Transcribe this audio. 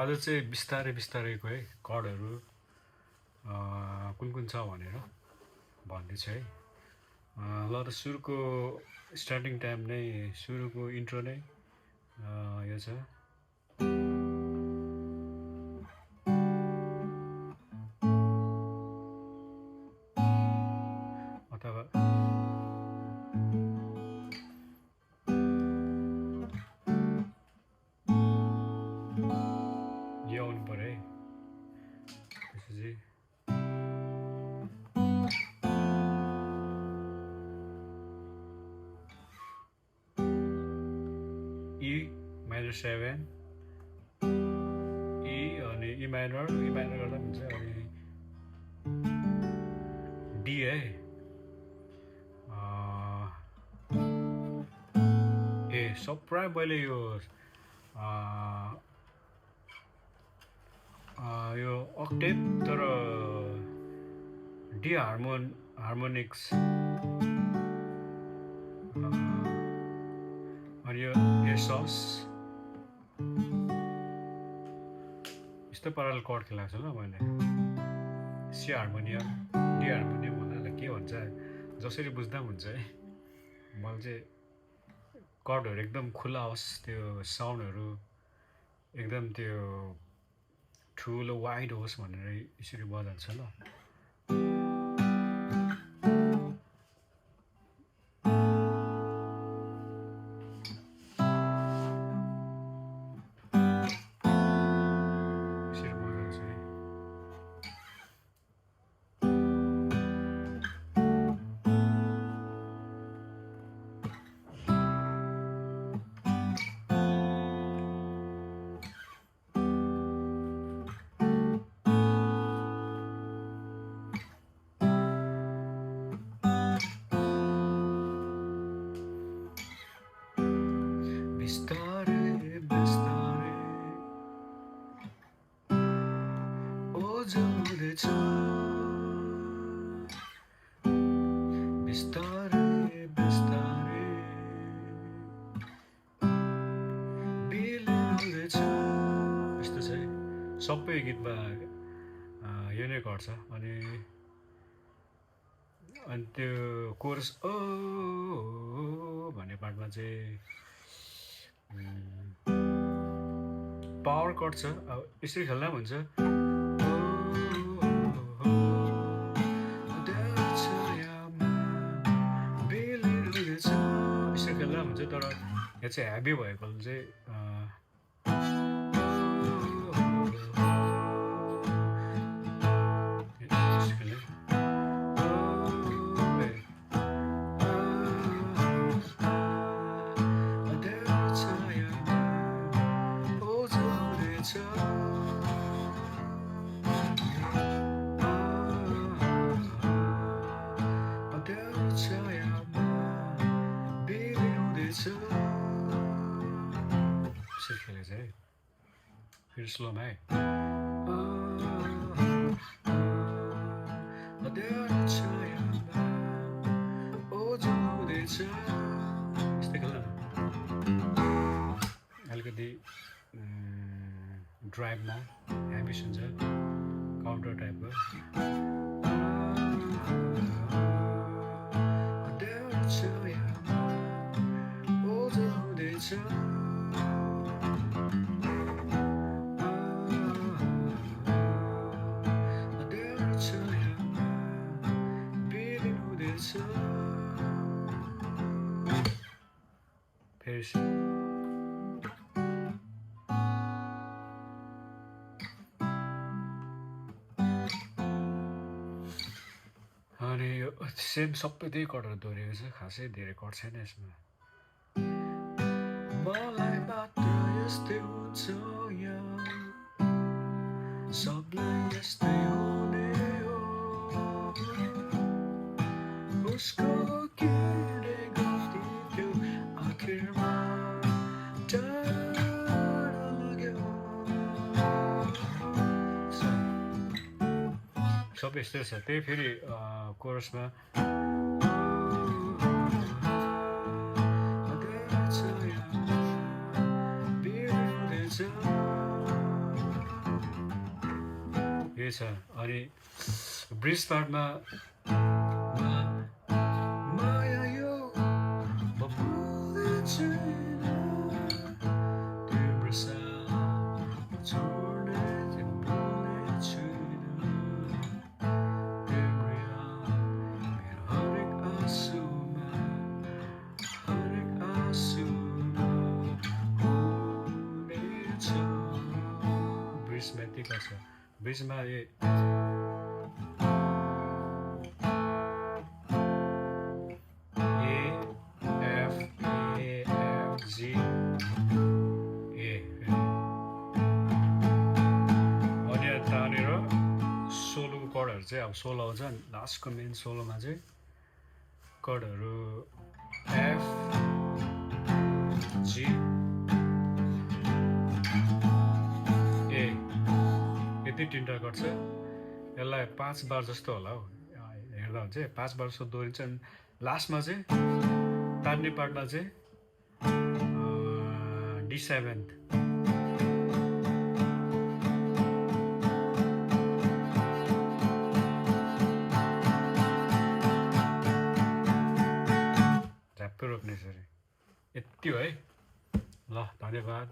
आज चाहिँ बिस्तारै बिस्तारैको है कर्डहरू कुन कुन छ भनेर भन्दैछु है। ल त सुरुको स्टार्टिङ टाइम नै सुरुको इन्ट्रो नै यो छ। अथवा यो आउनु पऱ्यो है। त्यसपछि E minor 7 E अनि E minor गर्दा पनि हुन्छ। अनि D है ए सब प्राय मैले यो अक्टेभ तर डी हार्मोनिक्स अनि यो एसस यस्तो पाराले कर्ड खेलाएको छु ल मैले। सी हार्मोनियम डी हार्मोनियम भन्दा के भन्छ जसरी बुझ्दा पनि हुन्छ है। मैले चाहिँ कर्डहरू एकदम खुला होस्, त्यो साउन्डहरू एकदम त्यो ठुलो वाइड होस् भनेर यसरी बजाउँछ ल। यस्तो छ है सबै गीतमा यो नै गर्छ। अनि त्यो कोरस ओ भन्ने पार्टमा चाहिँ पावर कट छ। अब यसरी खेल्दा पनि हुन्छ। यसरी खेल्दा पनि हुन्छ, तर यहाँ चाहिँ ह्याभी भएको चाहिँ फिर स्लोमा है। यस्तै खेल्दा अलिकति ड्राइभमा ह्याभी सुन्छ, काउन्टर टाइपको। अनि यो सेम सबै त्यही कर्डहरू दोहोरिएको छ, खासै धेरै कर्ड छैन यसमा। मलाई मात्र यस्तै हुन्छ सबलाई यस्तै हुने हो, उसको किने गल्ती थियो आखिरमा टाढा लाग्यो। सबै यस्तै छ। त्यही फेरि कोरसमा छ अनि ब्रिज पार्टमा माया यो बबुले छैन तिम्रो साथ छोड्ने तिमीले छैन तिम्रो याद मेरो हरेक आँसुमा हुनेछ ब्रिजमा यतिका छ ब्रिजमा सोलोको कर्डहरू चाहिँ अब सोलो आउँछ लास्टको मेन सोलोमा चाहिँ कर्डहरू एफ जी ए यति तिनवटा गर्छ यसलाई 5 बार जस्तो होला हौ हेर्दा हुन्छ 5 बार जस्तो दोहोरिन्छ अनि लास्टमा चाहिँ तान्ने पार्टमा चाहिँ D7 झ्याप्पै रोक्ने यसरी यति हो है ल धन्यवाद